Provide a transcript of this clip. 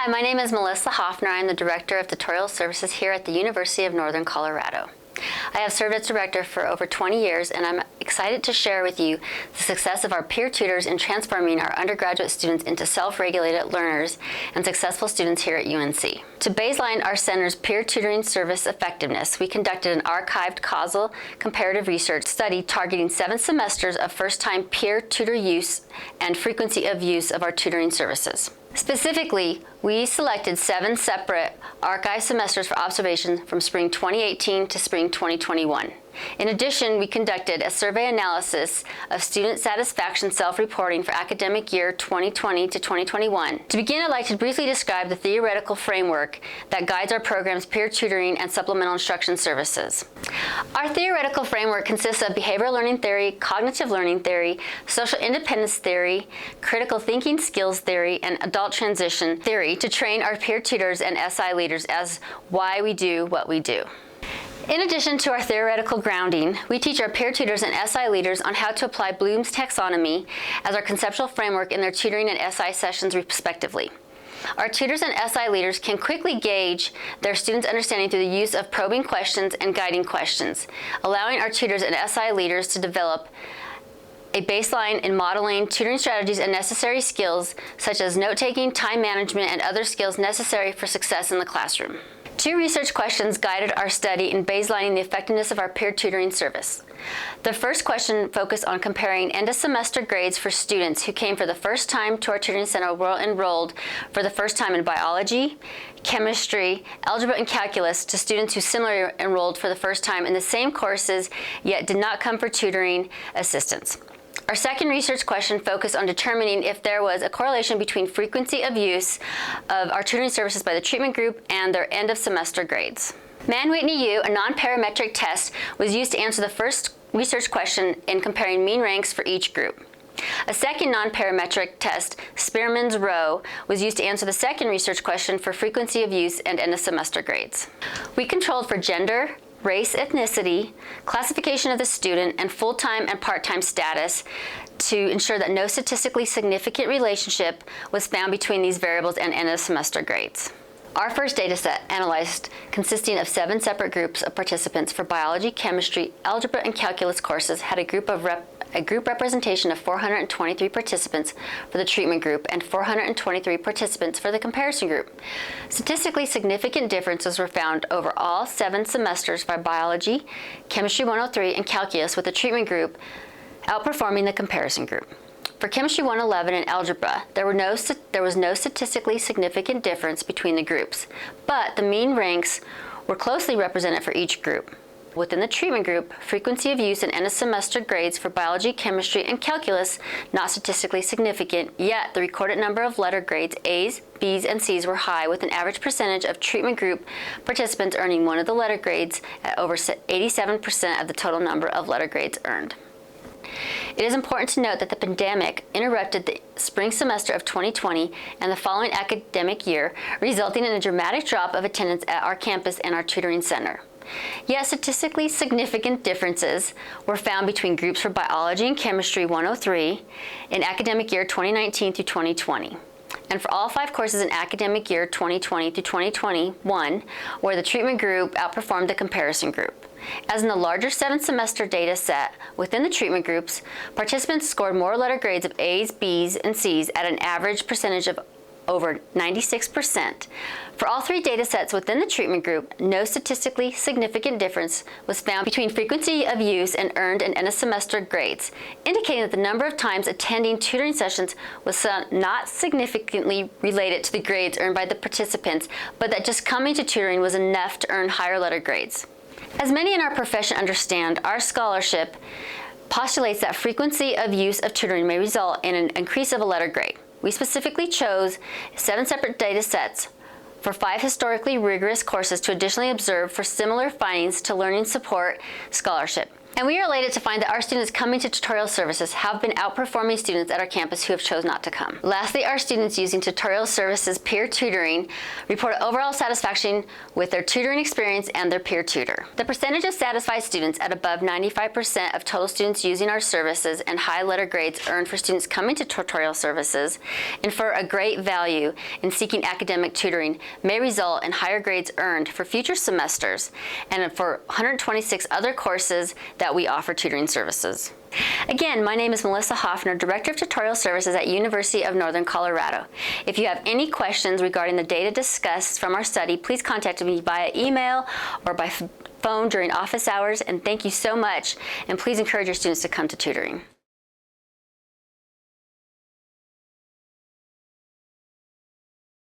Hi, my name is Melissa Hoffner. I'm the Director of Tutorial Services here at the University of Northern Colorado. I have served as director for over 20 years, and I'm excited to share with you the success of our peer tutors in transforming our undergraduate students into self-regulated learners and successful students here at UNC. To baseline our center's peer tutoring service effectiveness, we conducted an archived causal comparative research study targeting 7 semesters of first-time peer tutor use and frequency of use of our tutoring services. Specifically, we selected 7 separate archive semesters for observation from spring 2018 to spring 2021. In addition, we conducted a survey analysis of student satisfaction self-reporting for academic year 2020 to 2021. To begin, I'd like to briefly describe the theoretical framework that guides our program's peer tutoring and supplemental instruction services. Our theoretical framework consists of behavioral learning theory, cognitive learning theory, social independence theory, critical thinking skills theory, and adult transition theory to train our peer tutors and SI leaders as why we do what we do. In addition to our theoretical grounding, we teach our peer tutors and SI leaders on how to apply Bloom's taxonomy as our conceptual framework in their tutoring and SI sessions respectively. Our tutors and SI leaders can quickly gauge their students' understanding through the use of probing questions and guiding questions, allowing our tutors and SI leaders to develop a baseline in modeling, tutoring strategies, and necessary skills such as note-taking, time management, and other skills necessary for success in the classroom. 2 research questions guided our study in baselining the effectiveness of our peer tutoring service. The first question focused on comparing end-of-semester grades for students who came for the first time to our tutoring center or were enrolled for the first time in biology, chemistry, algebra, and calculus to students who similarly enrolled for the first time in the same courses yet did not come for tutoring assistance. Our second research question focused on determining if there was a correlation between frequency of use of our tutoring services by the treatment group and their end-of-semester grades. Man-Whitney-U, a non-parametric test, was used to answer the first research question in comparing mean ranks for each group. A second non-parametric test, Spearman's Row, was used to answer the second research question for frequency of use and end-of-semester grades. We controlled for gender, race, ethnicity, classification of the student, and full-time and part-time status to ensure that no statistically significant relationship was found between these variables and end-of-semester grades. Our first data set, analyzed consisting of 7 separate groups of participants for biology, chemistry, algebra, and calculus courses, had a group representation of 423 participants for the treatment group and 423 participants for the comparison group. Statistically significant differences were found over all 7 semesters for biology, chemistry 103, and calculus, with the treatment group outperforming the comparison group. For chemistry 111 and algebra, there was no statistically significant difference between the groups, but the mean ranks were closely represented for each group. Within the treatment group, frequency of use and end-of-semester grades for biology, chemistry, and calculus not statistically significant, yet the recorded number of letter grades A's, B's, and C's were high, with an average percentage of treatment group participants earning one of the letter grades at over 87% of the total number of letter grades earned. It is important to note that the pandemic interrupted the spring semester of 2020 and the following academic year, resulting in a dramatic drop of attendance at our campus and our tutoring center. Yet statistically significant differences were found between groups for biology and chemistry 103 in academic year 2019 through 2020, and for all 5 courses in academic year 2020 through 2021, where the treatment group outperformed the comparison group. As in the larger 7-semester data set within the treatment groups, participants scored more letter grades of A's, B's, and C's at an average percentage of over 96%. For all 3 data sets within the treatment group, no statistically significant difference was found between frequency of use and earned and end-of-semester grades, indicating that the number of times attending tutoring sessions was not significantly related to the grades earned by the participants, but that just coming to tutoring was enough to earn higher letter grades. As many in our profession understand, our scholarship postulates that frequency of use of tutoring may result in an increase of a letter grade. We specifically chose 7 separate data sets for 5 historically rigorous courses to additionally observe for similar findings to learning support scholarship. And we are elated to find that our students coming to tutorial services have been outperforming students at our campus who have chose not to come. Lastly, our students using tutorial services peer tutoring report overall satisfaction with their tutoring experience and their peer tutor. The percentage of satisfied students at above 95% of total students using our services and high letter grades earned for students coming to tutorial services infer a great value in seeking academic tutoring may result in higher grades earned for future semesters and for 126 other courses that we offer tutoring services. Again, my name is Melissa Hoffner, Director of Tutorial Services at University of Northern Colorado. If you have any questions regarding the data discussed from our study, please contact me via email or by phone during office hours, and thank you so much, and please encourage your students to come to tutoring.